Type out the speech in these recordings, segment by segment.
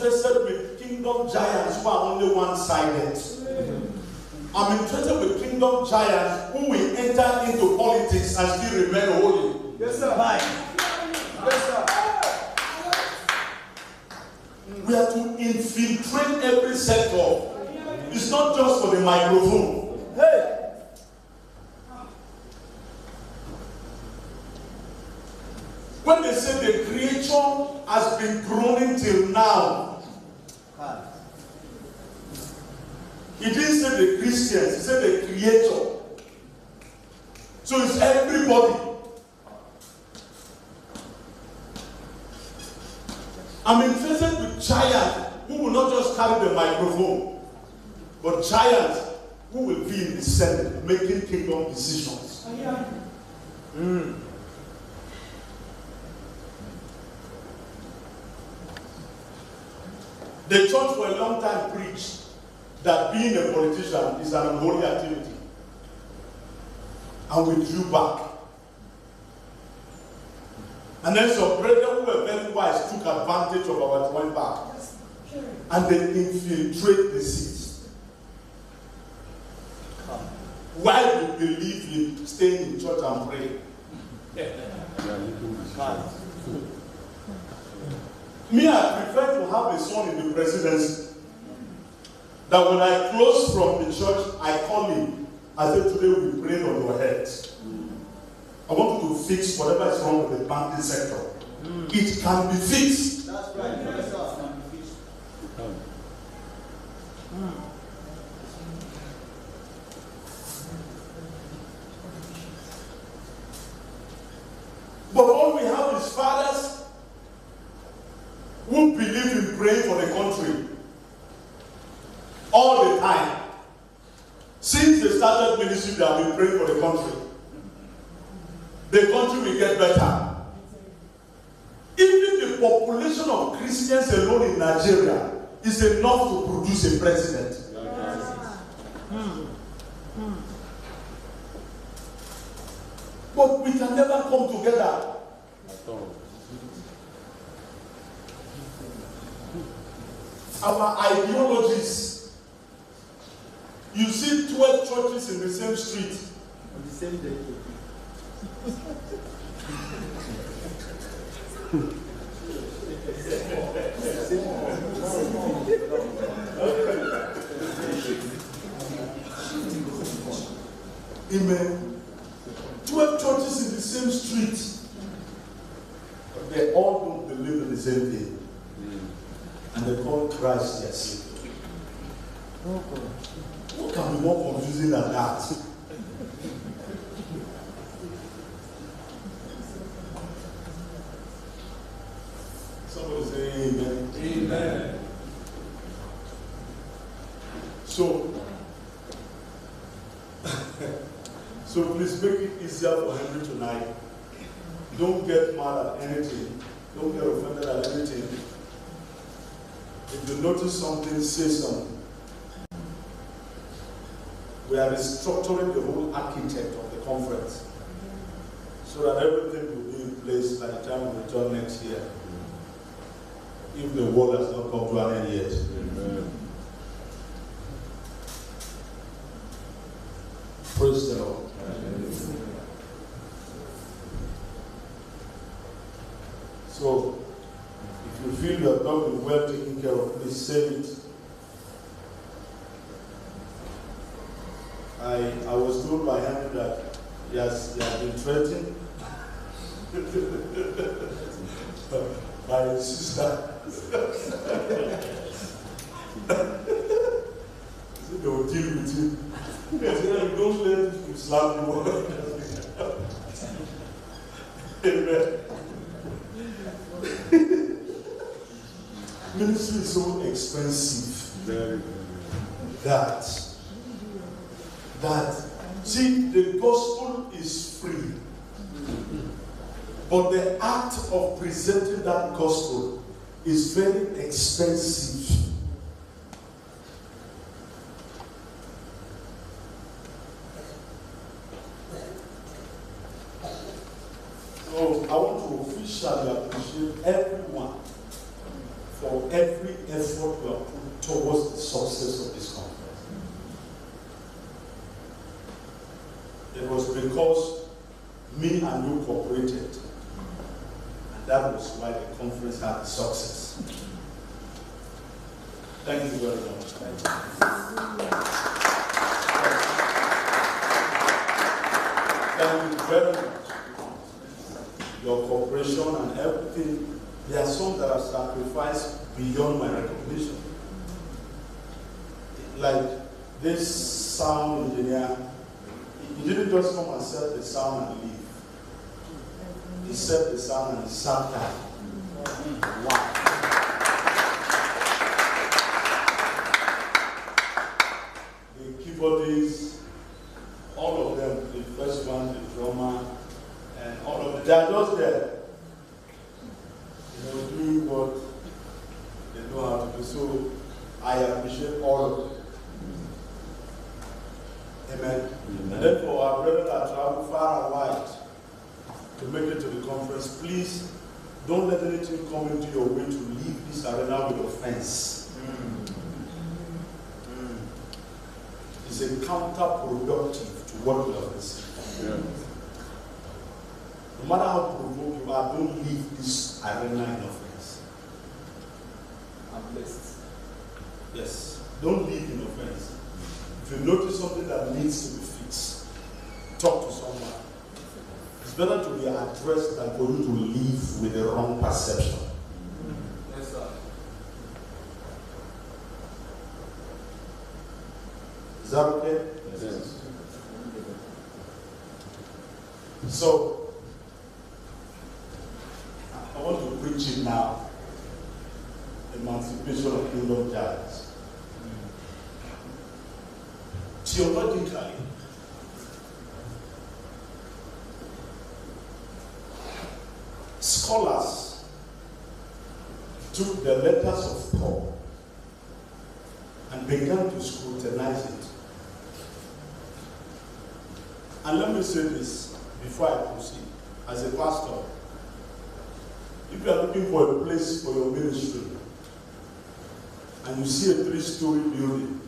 interested with kingdom giants who are only one-sided. I'm interested with kingdom giants who will enter into politics and still remain holy. Yes, sir. Yes, sir. We have to infiltrate every sector. It's not just for the microphone. Hey. When they say the creation has been groaning till now, he didn't say the Christians, he said the creator. So it's everybody. I'm interested with giants who will not just carry the microphone, but giants who will be in the Senate making kingdom decisions. The church for a long time preached that being a politician is an unholy activity. And we drew back. And then some brethren who were very wise took advantage of our went back. And they infiltrate the seats. Why we believe in staying in church and praying? Me, I prefer to have a son in the presidency. That when I close from the church, I call him. I say, today we pray on your head. I want you to fix whatever is wrong with the banking sector. It can be fixed. That's right. Yes, sir. But all we have is fathers who believe in praying for the country all the time. Since they started ministry, they have been praying for the country. The country will get better. Even the population of Christians alone in Nigeria is enough to produce a president. But we can never come together. Our ideologies. You see 12 churches in the same street. On the same day. Amen. 12 churches in the same street. But they all don't believe in the same thing. And they call Christ their Savior. What can be more confusing than that? Somebody say amen. Amen. So please make it easier for Henry tonight. Don't get mad at anything. Don't get offended at anything. If you notice something, say something. We are restructuring the whole architect of the conference so that everything will be in place by the time we return next year. If the world has not come to an end yet. Amen. Praise the Lord. So, if you feel you have not been well taken care of, please save it. I was told by Henry that he has been threatened by his sister. They will deal with him. They said, don't let him slap you. Amen. Ministry is so expensive that see, the gospel is free, but the act of presenting that gospel is very expensive. So I want to officially appreciate everyone for every effort we have put towards the success of this conference. It was because me and you cooperated, and that was why the conference had the success. Thank you very much. Thank you very much. Your cooperation and everything. There are some that are sacrificed beyond my recognition. Like this sound engineer, he didn't just come and set the sound and leave. He set the sound and he sat down. Wow. The keyboardists, all of them, the first one, the drummer, and all of them, they are just there. Doing what they know how to do. So I appreciate all of them. Amen. And then for our brethren that travel far and wide to make it to the conference, please don't let anything come into your way to leave this arena with offense. It's a counterproductive to what we have received. Yeah. No matter how provoked you are, don't leave this arena in offense. I'm blessed. Yes, don't leave in offense. If you notice something that needs to be fixed, talk to someone. It's better to be addressed than for you to leave with the wrong perception. Yes, sir. Is that okay? Yes. So, I want to preach it now. Emancipation of Kingdom Giants. Theologically, scholars took the letters of Paul and began to scrutinize it. And let me say this before I proceed. As a pastor, if you are looking for a place for your ministry and you see a 3-story building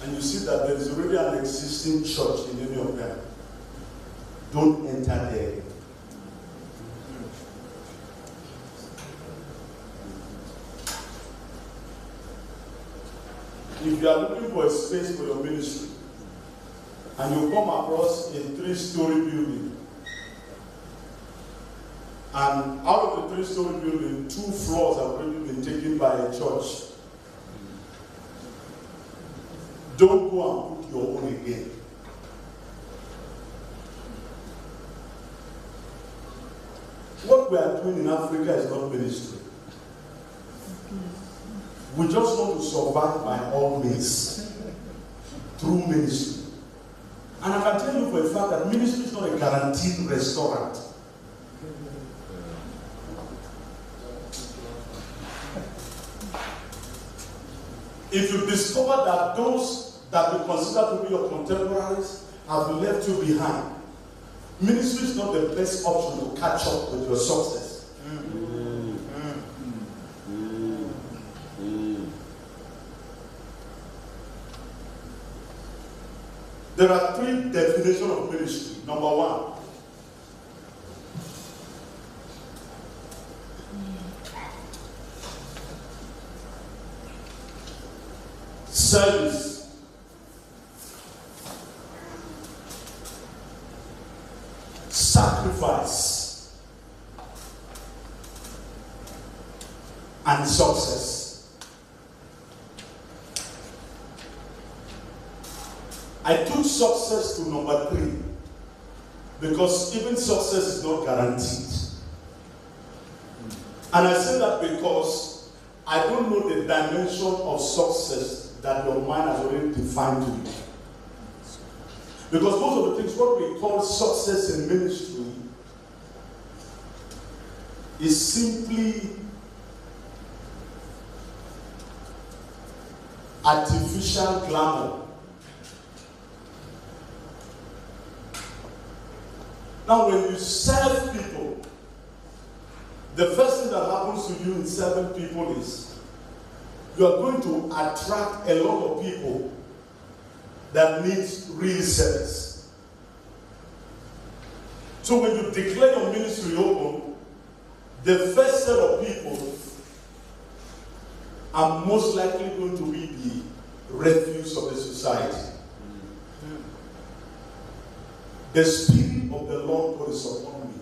and you see that there is already an existing church in any of them, don't enter there. If you are looking for a space for your ministry and you come across a 3-story building, and out of the 3-story building, 2 floors have already been taken by a church, don't go and put your own again. What we are doing in Africa is not ministry. We just want to survive by all means through ministry. And I can tell you for a fact that ministry is not a guaranteed restaurant. If you discover that those that you consider to be your contemporaries have left you behind, ministry is not the best option to catch up with your success. There are 3 definitions of ministry. Number 1, service. Sacrifice and success. I took success to number 3 because even success is not guaranteed. And I say that because I don't know the dimension of success that your mind has already defined to you. Because most of the things, what we call success in ministry, is simply artificial glamour. Now, when you serve people, the first thing that happens to you in serving people is you are going to attract a lot of people that need real service. So when you declare your ministry open, the first set of people are most likely going to be the refuse of the society. The Spirit of the Lord God is upon me.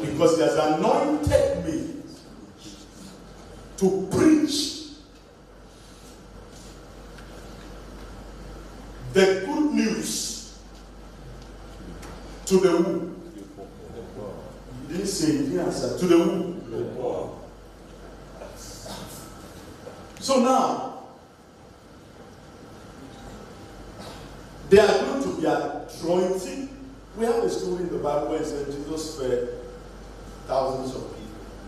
Because He has anointed me to preach the good news to the who? He didn't say, he didn't answer. To the who? So now, they are going to be anointing. We have a story in the Bible where it says Jesus fed thousands of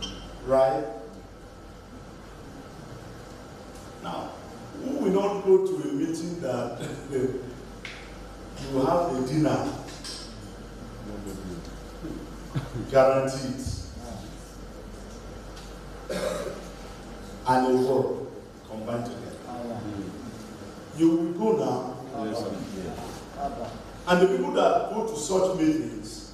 people. Right? Now, who will not go to a meeting that you have a dinner? Guaranteed. And a word combined together. You will go now. And the people that go to such meetings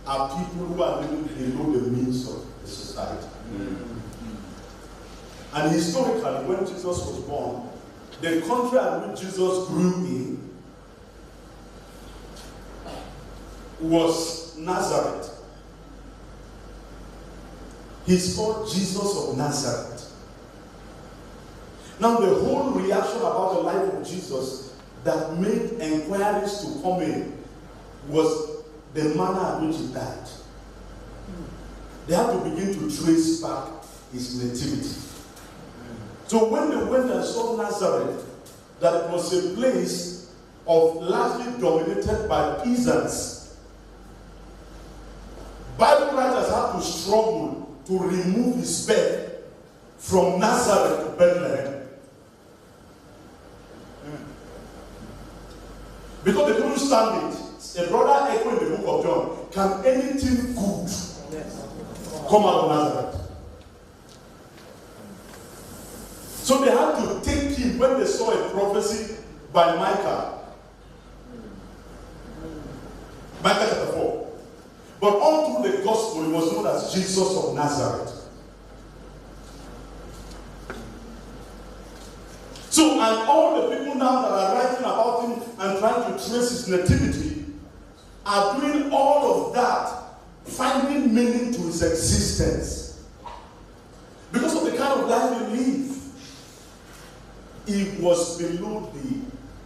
are people who are living below the means of the society. And historically, when Jesus was born, the country in which Jesus grew in was Nazareth. He's called Jesus of Nazareth. Now, the whole reaction about the life of Jesus that made inquiries to come in was the manner in which he died. They had to begin to trace back his nativity. So when they went and saw Nazareth, that it was a place of largely dominated by peasants, Bible writers had to struggle to remove his birth from Nazareth to Bethlehem. Because they couldn't stand it. A brother echoed in the book of John, can anything good come out of Nazareth? So they had to take him when they saw a prophecy by Micah. Micah chapter 4. But all through the gospel, he was known as Jesus of Nazareth. So, and all the people now that are writing about him and trying to trace his nativity are doing all of that, finding meaning to his existence. Because of the kind of life he lived. He was below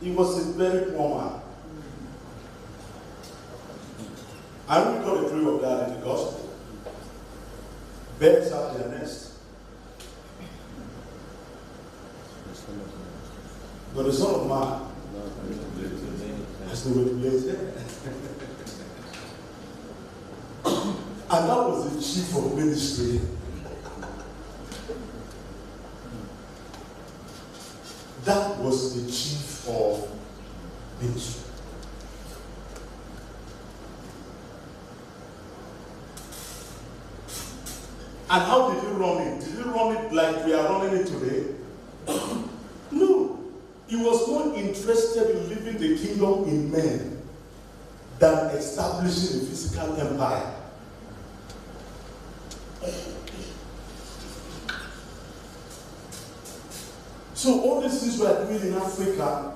he was a very poor man. I only got a clue of that in the gospel. Birds have their nest. But the Son of Man has no way to lay his head. And that was the chief of ministry. That was the chief of ministry. And how did he run it? Did he run it like we are running it today? No. He was more interested in living the kingdom in men than establishing a physical empire. So all these things we are doing in Africa,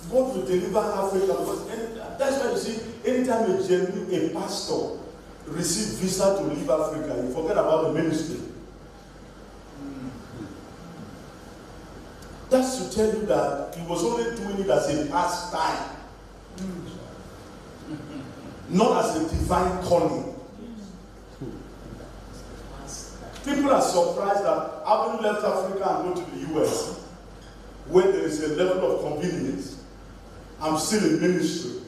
God will deliver Africa. Because that's why you see, anytime a pastor receives visa to leave Africa, you forget about the ministry. That's to tell you that he was only doing it as a pastime, not as a divine calling. People are surprised that having left Africa and go to the US, where there is a level of convenience, I'm still in ministry.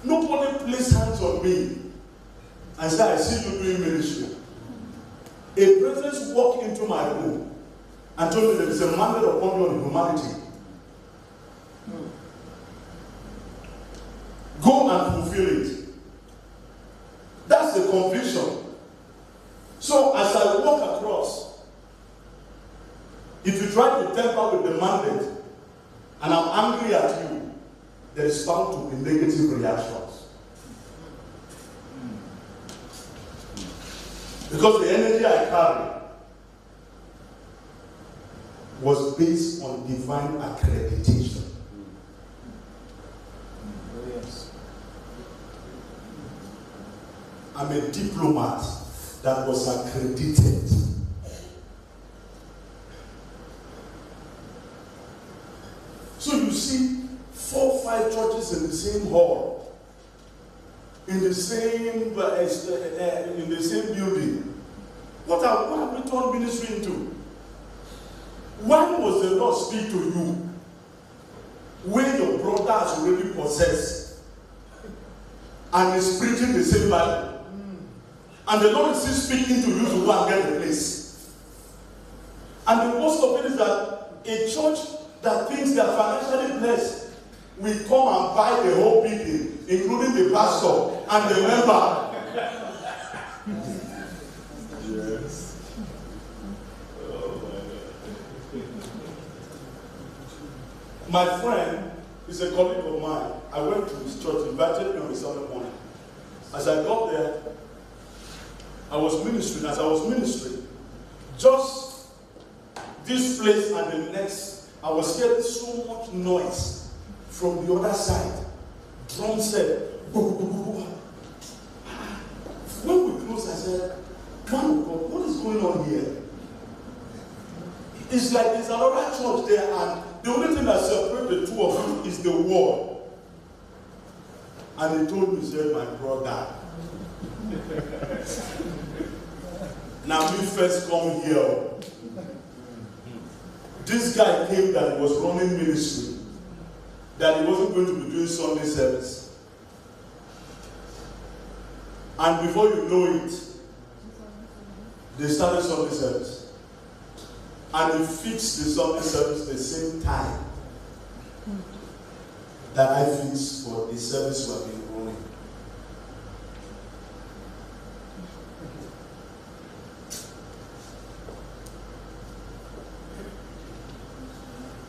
Nobody placed hands on me and said, I see you doing ministry. A presence walked into my room and told me there is a mandate upon you on humanity. Go and fulfill it. So as I walk across, if you try to tamper with the mandate, and I'm angry at you, there is bound to be negative reactions. Because the energy I carry was based on divine accreditation. Yes. I'm a diplomat that was accredited. So you see 4 or 5 churches in the same hall, in the same building. What have we turned ministry into? When was the Lord speak to you when your brother has already possessed and is preaching the same Bible? And the Lord is still speaking to you to go and get the place. And the worst of it is that a church that thinks they are financially blessed will come and buy the whole building, including the pastor and the member. Yes. My friend is a colleague of mine. I went to his church, invited me on a Sunday morning. As I got there, I was ministering. As I was ministering, just this place and the next, I was hearing so much noise from the other side. Drum said, boo, boo, boo, boo. When we closed, I said, man of God, what is going on here? It's like there's another church there, and the only thing that separates the two of you is the wall. And he told me, he said, my brother. Now me first come here. This guy came that he was running ministry, that he wasn't going to be doing Sunday service. And before you know it, they started Sunday service. And he fixed the Sunday service the same time that I fixed for the service we have been running.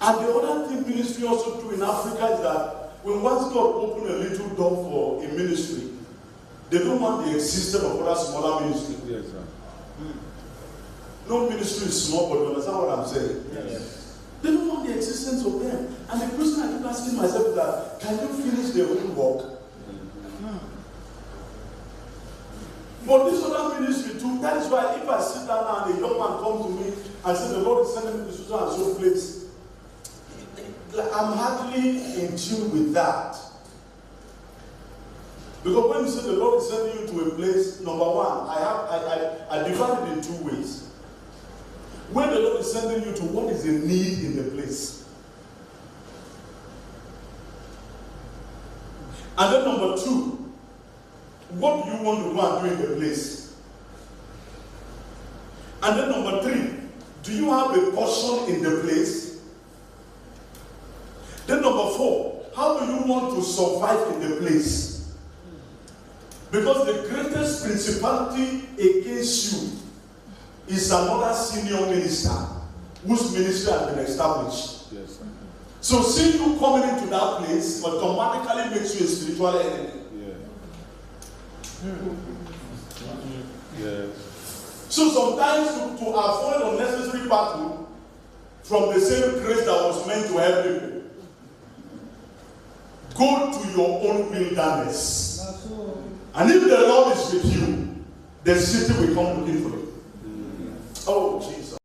And the other thing ministry also do in Africa is that when once God open a little door for a ministry, they don't want the existence of other smaller ministry. Yes, sir. No ministry is small, but you understand what I'm saying? Yes. They don't want the existence of them. And the question I keep asking myself is that, can you finish the whole work? But this other ministry too, that is why if I sit down and a young man comes to me and says, the Lord is sending me to so and so place, I'm hardly in tune with that. Because when you say the Lord is sending you to a place, number one, I divide it in 2 ways. When the Lord is sending you to, what is the need in the place? And then number 2, what do you want to go and do in the place? And then number 3, do you have a portion in the place? Then number 4, how do you want to survive in the place? Because the greatest principality against you is another senior minister whose ministry has been established. Yes, sir. So seeing you coming into that place automatically makes you a spiritual enemy. Yeah. Yes. So sometimes to avoid unnecessary battle from the same grace that was meant to help people, go to your own wilderness. And if the Lord is with you, the city will come looking for you. Oh, Jesus.